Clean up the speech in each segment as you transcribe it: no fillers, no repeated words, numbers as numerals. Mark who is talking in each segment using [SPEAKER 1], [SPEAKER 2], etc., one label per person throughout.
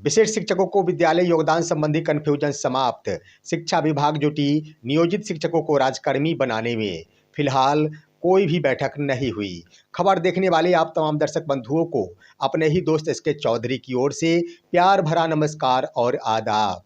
[SPEAKER 1] विशिष्ट शिक्षकों को विद्यालय योगदान संबंधी कन्फ्यूजन समाप्त। शिक्षा विभाग जुटी नियोजित शिक्षकों को राजकर्मी बनाने में। फिलहाल कोई भी बैठक नहीं हुई। खबर देखने वाले आप तमाम दर्शक बंधुओं को अपने ही दोस्त एसके चौधरी की ओर से प्यार भरा नमस्कार और आदाब।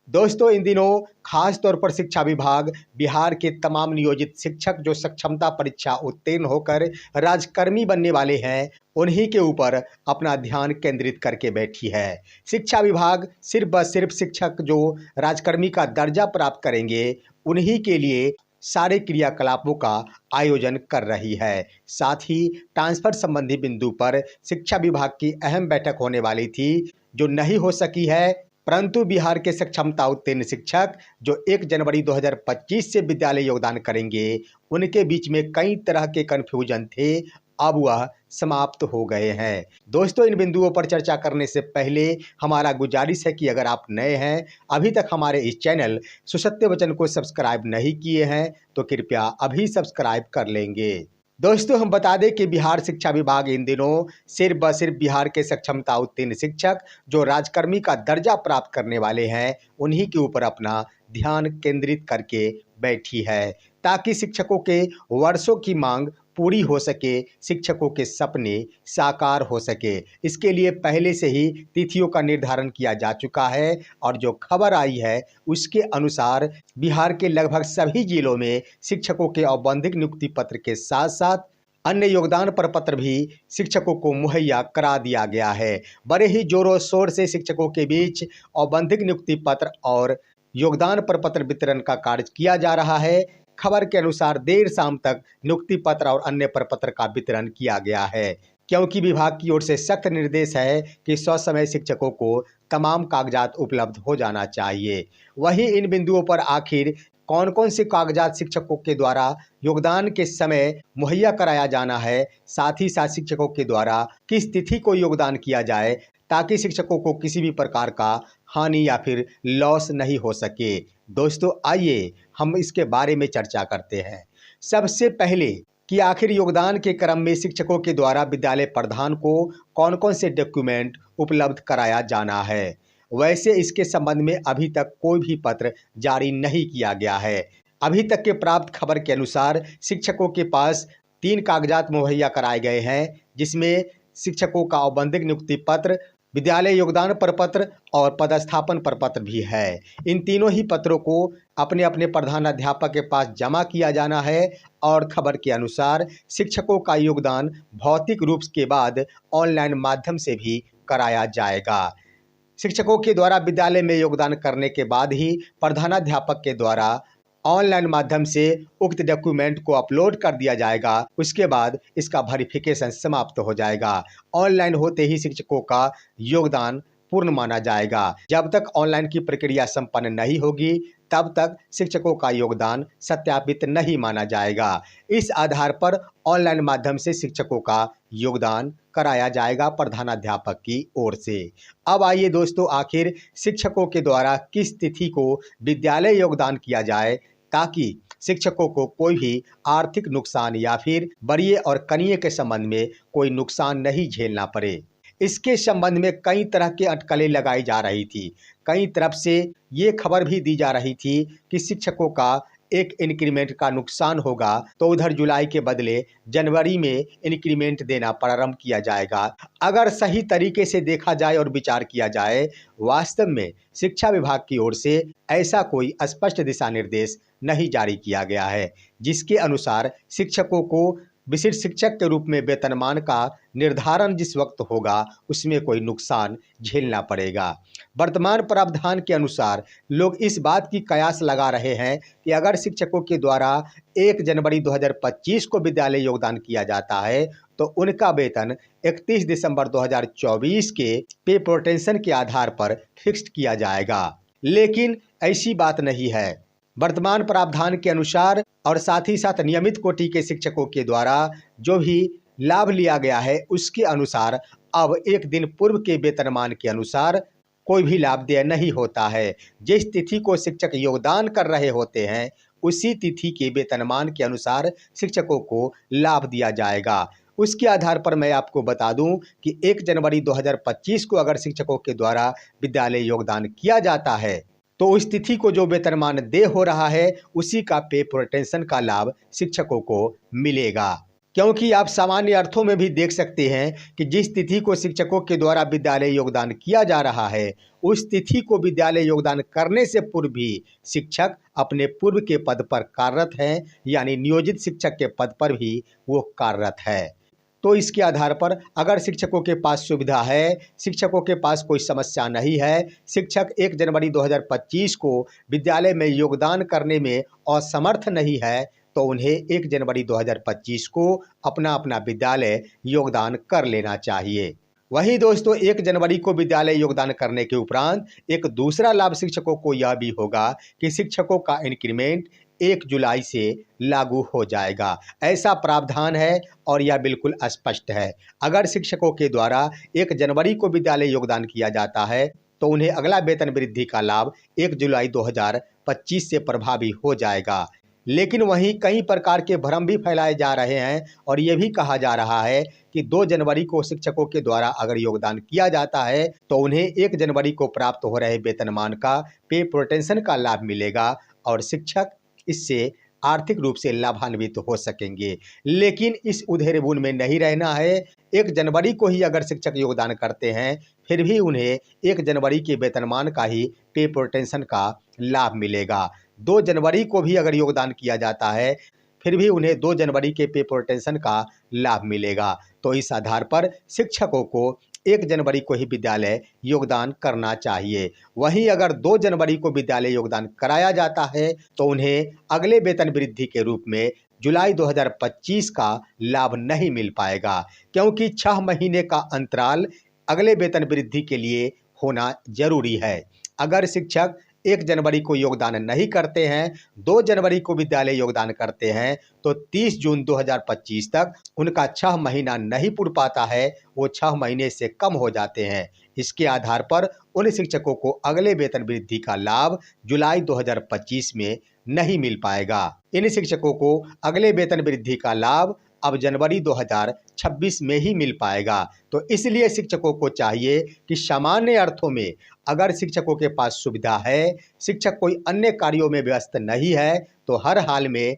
[SPEAKER 1] दोस्तों, इन दिनों खास तौर पर शिक्षा विभाग बिहार के तमाम नियोजित शिक्षक जो सक्षमता परीक्षा उत्तीर्ण होकर राजकर्मी बनने वाले हैं, उन्हीं के ऊपर अपना ध्यान केंद्रित करके बैठी है। शिक्षा विभाग सिर्फ शिक्षक जो राजकर्मी का दर्जा प्राप्त करेंगे, उन्हीं के लिए सारे क्रियाकलापों का आयोजन कर रही है। साथ ही ट्रांसफर संबंधी बिंदु पर शिक्षा विभाग की अहम बैठक होने वाली थी, जो नहीं हो सकी है। परंतु बिहार के सक्षमता उत्तीर्ण शिक्षक जो 1 जनवरी 2025 से विद्यालय योगदान करेंगे, उनके बीच में कई तरह के कन्फ्यूजन थे, अब वह समाप्त हो गए हैं। दोस्तों, इन बिंदुओं पर चर्चा करने से पहले हमारा गुजारिश है कि अगर आप नए हैं, अभी तक हमारे इस चैनल सुसत्य वचन को सब्सक्राइब नहीं किए हैं, तो कृपया अभी सब्सक्राइब कर लेंगे। दोस्तों, हम बता दें कि बिहार शिक्षा विभाग इन दिनों सिर्फ बिहार के सक्षमता उत्तीर्ण शिक्षक जो राजकर्मी का दर्जा प्राप्त करने वाले हैं, उन्हीं के ऊपर अपना ध्यान केंद्रित करके बैठी है, ताकि शिक्षकों के वर्षों की मांग पूरी हो सके, शिक्षकों के सपने साकार हो सके। इसके लिए पहले से ही तिथियों का निर्धारण किया जा चुका है और जो खबर आई है उसके अनुसार बिहार के लगभग सभी जिलों में शिक्षकों के औपबंधिक नियुक्ति पत्र के साथ साथ अन्य योगदान प्रपत्र भी शिक्षकों को मुहैया करा दिया गया है। बड़े ही जोरों शोर से शिक्षकों के बीच औपबंधिक नियुक्ति पत्र और योगदान प्रपत्र वितरण का कार्य किया जा रहा है। खबर के अनुसार देर शाम तक नियुक्ति पत्र और अन्य प्रपत्र का वितरण किया गया है, क्योंकि विभाग की ओर से सख्त निर्देश है कि ससमय शिक्षकों को तमाम कागजात उपलब्ध हो जाना चाहिए। वहीं इन बिंदुओं पर आखिर कौन कौन से कागजात शिक्षकों के द्वारा योगदान के समय मुहैया कराया जाना है, साथ ही साथ शिक्षकों के द्वारा किस तिथि को योगदान किया जाए ताकि शिक्षकों को किसी भी प्रकार का हानि या फिर लॉस नहीं हो सके। दोस्तों, आइए हम इसके बारे में चर्चा करते हैं। सबसे पहले कि आखिर योगदान के क्रम में शिक्षकों के द्वारा विद्यालय प्रधान को कौन कौन से डॉक्यूमेंट उपलब्ध कराया जाना है। वैसे इसके संबंध में अभी तक कोई भी पत्र जारी नहीं किया गया है। अभी तक के प्राप्त खबर के अनुसार शिक्षकों के पास 3 कागजात मुहैया कराए गए हैं, जिसमें शिक्षकों का औपबंधिक नियुक्ति पत्र, विद्यालय योगदान प्रपत्र और पदस्थापन प्रपत्र भी है। इन तीनों ही पत्रों को अपने अपने प्रधानाध्यापक के पास जमा किया जाना है और खबर के अनुसार शिक्षकों का योगदान भौतिक रूप के बाद ऑनलाइन माध्यम से भी कराया जाएगा। शिक्षकों के द्वारा विद्यालय में योगदान करने के बाद ही प्रधानाध्यापक के द्वारा ऑनलाइन माध्यम से उक्त डॉक्यूमेंट को अपलोड कर दिया जाएगा। उसके बाद इसका वेरिफिकेशन समाप्त हो जाएगा। ऑनलाइन होते ही शिक्षकों का योगदान पूर्ण माना जाएगा। जब तक ऑनलाइन की प्रक्रिया संपन्न नहीं होगी, तब तक शिक्षकों का योगदान सत्यापित नहीं माना जाएगा। इस आधार पर ऑनलाइन माध्यम से शिक्षकों का योगदान कराया जाएगा प्रधानाध्यापक की ओर से। अब आइए दोस्तों, आखिर शिक्षकों के द्वारा किस तिथि को विद्यालय योगदान किया जाए ताकि शिक्षकों को कोई भी आर्थिक नुकसान या फिर वरीय और कनीय के संबंध में कोई नुकसान नहीं झेलना पड़े। इसके संबंध में कई तरह के अटकलें लगाई जा रही थी। कई तरफ से ये खबर भी दी जा रही थी कि शिक्षकों का एक इंक्रीमेंट का नुकसान होगा, तो उधर जुलाई के बदले जनवरी में इंक्रीमेंट देना प्रारंभ किया जाएगा। अगर सही तरीके से देखा जाए और विचार किया जाए, वास्तव में शिक्षा विभाग की ओर से ऐसा कोई स्पष्ट दिशा निर्देश नहीं जारी किया गया है, जिसके अनुसार शिक्षकों को विशिष्ट शिक्षक के रूप में वेतनमान का निर्धारण जिस वक्त होगा, उसमें कोई नुकसान झेलना पड़ेगा। वर्तमान प्रावधान के अनुसार लोग इस बात की कयास लगा रहे हैं कि अगर शिक्षकों के द्वारा 1 जनवरी 2025 को विद्यालय योगदान किया जाता है, तो उनका वेतन 31 दिसंबर 2024 के पे प्रोटेंशन के आधार पर फिक्स्ड किया जाएगा। लेकिन ऐसी बात नहीं है। वर्तमान प्रावधान के अनुसार और साथ ही साथ नियमित कोटि के शिक्षकों के द्वारा जो भी लाभ लिया गया है, उसके अनुसार अब एक दिन पूर्व के वेतनमान के अनुसार कोई भी लाभ देय नहीं होता है। जिस तिथि को शिक्षक योगदान कर रहे होते हैं, उसी तिथि के वेतनमान के अनुसार शिक्षकों को लाभ दिया जाएगा। उसके आधार पर मैं आपको बता दूं कि 1 जनवरी 2025 को अगर शिक्षकों के द्वारा विद्यालय योगदान किया जाता है तो उस तिथि को जो वेतनमान देय हो रहा है उसी का पे प्रोटेंशन का लाभ शिक्षकों को मिलेगा। क्योंकि आप सामान्य अर्थों में भी देख सकते हैं कि जिस तिथि को शिक्षकों के द्वारा विद्यालय योगदान किया जा रहा है उस तिथि को विद्यालय योगदान करने से पूर्व भी शिक्षक अपने पूर्व के पद पर कार्यरत हैं, यानी नियोजित शिक्षक के पद पर भी वो कार्यरत है। तो इसके आधार पर अगर शिक्षकों के पास सुविधा है, शिक्षकों के पास कोई समस्या नहीं है, शिक्षक 1 जनवरी 2025 को विद्यालय में योगदान करने में असमर्थ नहीं है, तो उन्हें 1 जनवरी 2025 को अपना अपना विद्यालय योगदान कर लेना चाहिए। वहीं दोस्तों 1 जनवरी को विद्यालय योगदान करने के उपरांत एक दूसरा लाभ शिक्षकों को यह भी होगा कि शिक्षकों का इंक्रीमेंट 1 जुलाई से लागू हो जाएगा। ऐसा प्रावधान है और यह बिल्कुल स्पष्ट है। अगर शिक्षकों के द्वारा 1 जनवरी को विद्यालय योगदान किया जाता है तो उन्हें अगला वेतन वृद्धि का लाभ 1 जुलाई 2025 से प्रभावी हो जाएगा। लेकिन वहीं कई प्रकार के भ्रम भी फैलाए जा रहे हैं और ये भी कहा जा रहा है कि 2 जनवरी को शिक्षकों के द्वारा अगर योगदान किया जाता है तो उन्हें 1 जनवरी को प्राप्त हो रहे वेतनमान का पे प्रोटेंशन का लाभ मिलेगा और शिक्षक इससे आर्थिक रूप से लाभान्वित हो सकेंगे। लेकिन इस उधेड़-बुन में नहीं रहना है। 1 जनवरी को ही अगर शिक्षक योगदान करते हैं फिर भी उन्हें 1 जनवरी के वेतनमान का ही पे प्रोटेंशन का लाभ मिलेगा। 2 जनवरी को भी अगर योगदान किया जाता है फिर भी उन्हें 2 जनवरी के पे प्रोटेंशन का लाभ मिलेगा। तो इस आधार पर शिक्षकों को 1 जनवरी को ही विद्यालय योगदान करना चाहिए। वहीं अगर 2 जनवरी को विद्यालय योगदान कराया जाता है तो उन्हें अगले वेतन वृद्धि के रूप में जुलाई 2025 का लाभ नहीं मिल पाएगा, क्योंकि 6 महीने का अंतराल अगले वेतन वृद्धि के लिए होना जरूरी है। अगर शिक्षक 1 जनवरी को योगदान नहीं करते हैं, 2 जनवरी को विद्यालय योगदान करते हैं तो 30 जून 2025 तक उनका 6 महीना नहीं पूर पाता है, वो 6 महीने से कम हो जाते हैं। इसके आधार पर उन शिक्षकों को अगले वेतन वृद्धि का लाभ जुलाई 2025 में नहीं मिल पाएगा। इन शिक्षकों को अगले वेतन वृद्धि का लाभ अब जनवरी 2026 में ही मिल पाएगा। तो इसलिए शिक्षकों को चाहिए कि सामान्य अर्थों में अगर शिक्षकों के पास सुविधा है, शिक्षक कोई अन्य कार्यों में व्यस्त नहीं है, तो हर हाल में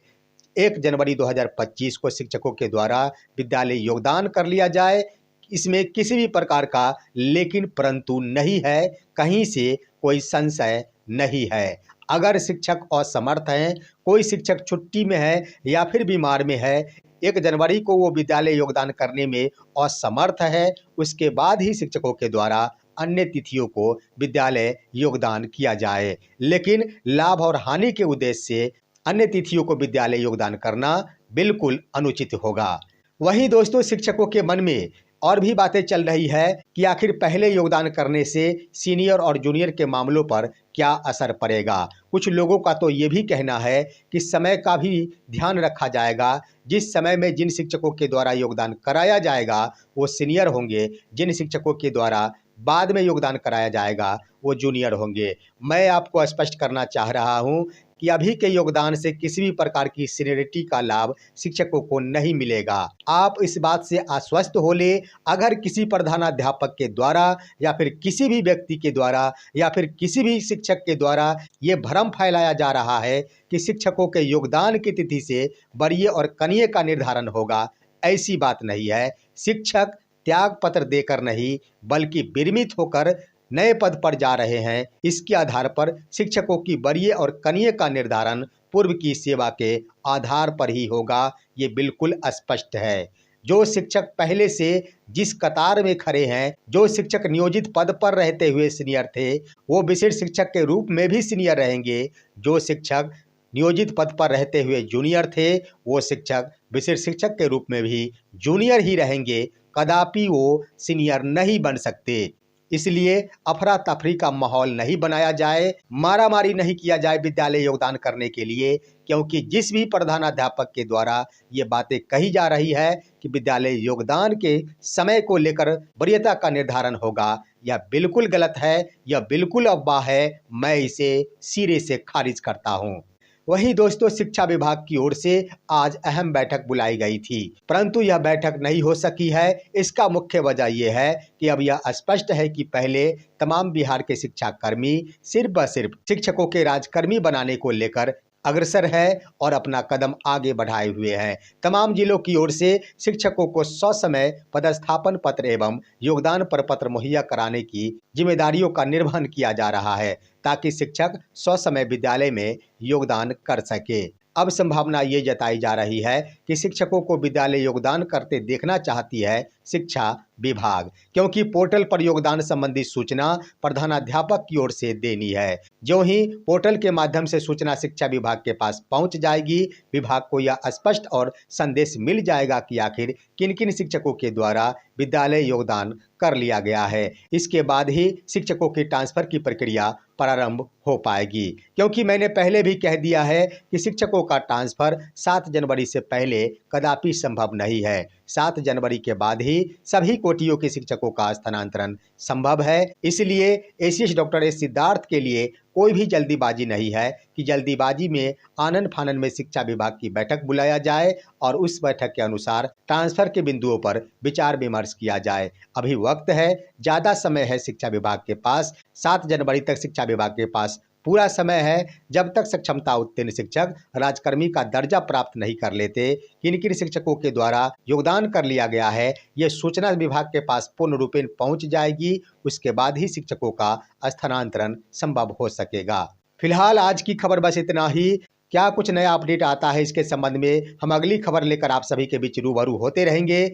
[SPEAKER 1] 1 जनवरी 2025 को शिक्षकों के द्वारा विद्यालय योगदान कर लिया जाए। इसमें किसी भी प्रकार का लेकिन परंतु नहीं है, कहीं से कोई संशय नहीं है। अगर शिक्षक असमर्थ हैं, कोई शिक्षक छुट्टी में है या फिर बीमार में है, 1 जनवरी को वो विद्यालय योगदान करने में असमर्थ है, उसके बाद ही शिक्षकों के द्वारा अन्य तिथियों को विद्यालय योगदान किया जाए। लेकिन लाभ और हानि के उद्देश्य से अन्य तिथियों को विद्यालय योगदान करना बिल्कुल अनुचित होगा। वहीं दोस्तों शिक्षकों के मन में और भी बातें चल रही है कि आखिर पहले योगदान करने से सीनियर और जूनियर के मामलों पर क्या असर पड़ेगा। कुछ लोगों का तो ये भी कहना है कि समय का भी ध्यान रखा जाएगा। जिस समय में जिन शिक्षकों के द्वारा योगदान कराया जाएगा वो सीनियर होंगे, जिन शिक्षकों के द्वारा बाद में योगदान कराया जाएगा वो जूनियर होंगे। मैं आपको स्पष्ट करना चाह रहा हूँ कि अभी के योगदान से किसी भी प्रकार की सीनियरिटी का लाभ शिक्षकों को नहीं मिलेगा। आप इस बात से आश्वस्त हो ले, अगर किसी प्रधानाध्यापक के द्वारा या फिर किसी भी व्यक्ति के द्वारा या फिर किसी भी शिक्षक के द्वारा ये भ्रम फैलाया जा रहा है कि शिक्षकों के योगदान की तिथि से वरीय और कनीय का निर्धारण होगा, ऐसी बात नहीं है। शिक्षक त्याग पत्र देकर नहीं बल्कि विरमित होकर नए पद पर जा रहे हैं। इसके आधार पर शिक्षकों की वरीय और कनीय का निर्धारण पूर्व की सेवा के आधार पर ही होगा, ये बिल्कुल स्पष्ट है। जो शिक्षक पहले से जिस कतार में खड़े हैं, जो शिक्षक नियोजित पद पर रहते हुए सीनियर थे, वो विशेष शिक्षक के रूप में भी सीनियर रहेंगे। जो शिक्षक नियोजित पद पर रहते हुए जूनियर थे, वो शिक्षक विशेष शिक्षक के रूप में भी जूनियर ही रहेंगे, कदापि वो सीनियर नहीं बन सकते। इसलिए अफरा तफरी का माहौल नहीं बनाया जाए, मारामारी नहीं किया जाए विद्यालय योगदान करने के लिए, क्योंकि जिस भी प्रधानाध्यापक के द्वारा ये बातें कही जा रही है कि विद्यालय योगदान के समय को लेकर वरीयता का निर्धारण होगा, यह बिल्कुल गलत है, यह बिल्कुल अफवाह है। मैं इसे सिरे से खारिज करता हूँ। वहीं दोस्तों, शिक्षा विभाग की ओर से आज अहम बैठक बुलाई गई थी, परंतु यह बैठक नहीं हो सकी है। इसका मुख्य वजह यह है कि अब यह स्पष्ट है कि पहले तमाम बिहार के शिक्षाकर्मी सिर्फ व सिर्फ शिक्षकों के राजकर्मी बनाने को लेकर अग्रसर है और अपना कदम आगे बढ़ाए हुए हैं। तमाम जिलों की ओर से शिक्षकों को ससमय पदस्थापन पत्र एवं योगदान प्रपत्र मुहैया कराने की जिम्मेदारियों का निर्वहन किया जा रहा है, ताकि शिक्षक ससमय विद्यालय में योगदान कर सके। अब संभावना ये जताई जा रही है कि शिक्षकों को विद्यालय योगदान करते देखना चाहती है शिक्षा विभाग, क्योंकि पोर्टल पर योगदान संबंधी सूचना प्रधानाध्यापक की ओर से देनी है। जो ही पोर्टल के माध्यम से सूचना शिक्षा विभाग के पास पहुंच जाएगी, विभाग को यह स्पष्ट और संदेश मिल जाएगा कि आखिर किन किन शिक्षकों के द्वारा विद्यालय योगदान कर लिया गया है। इसके बाद ही शिक्षकों की ट्रांसफर की प्रक्रिया प्रारंभ हो पाएगी, क्योंकि मैंने पहले भी कह दिया है कि शिक्षकों का ट्रांसफर 7 जनवरी से पहले कदापि संभव नहीं है। 7 जनवरी के बाद ही सभी कोटियों के शिक्षकों का स्थानांतरण संभव है। इसलिए एसीएस डॉक्टर एस सिद्धार्थ के लिए कोई भी जल्दीबाजी नहीं है कि जल्दीबाजी में आनन फानन में शिक्षा विभाग की बैठक बुलाया जाए और उस बैठक के अनुसार ट्रांसफर के बिंदुओं पर विचार विमर्श किया जाए। अभी वक्त है, ज़्यादा समय है शिक्षा विभाग के पास। 7 जनवरी तक शिक्षा विभाग के पास पूरा समय है। जब तक सक्षमता उत्तीर्ण शिक्षक राजकर्मी का दर्जा प्राप्त नहीं कर लेते, किन किन शिक्षकों के द्वारा योगदान कर लिया गया है, यह सूचना विभाग के पास पूर्ण रूपेण पहुंच जाएगी। उसके बाद ही शिक्षकों का स्थानांतरण संभव हो सकेगा। फिलहाल आज की खबर बस इतना ही। क्या कुछ नया अपडेट आता है इसके संबंध में हम अगली खबर लेकर आप सभी के बीच रूबरू होते रहेंगे।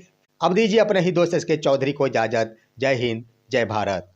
[SPEAKER 1] अब दीजिए अपने ही दोस्त एसके चौधरी को इजाजत। जय हिंद, जय भारत।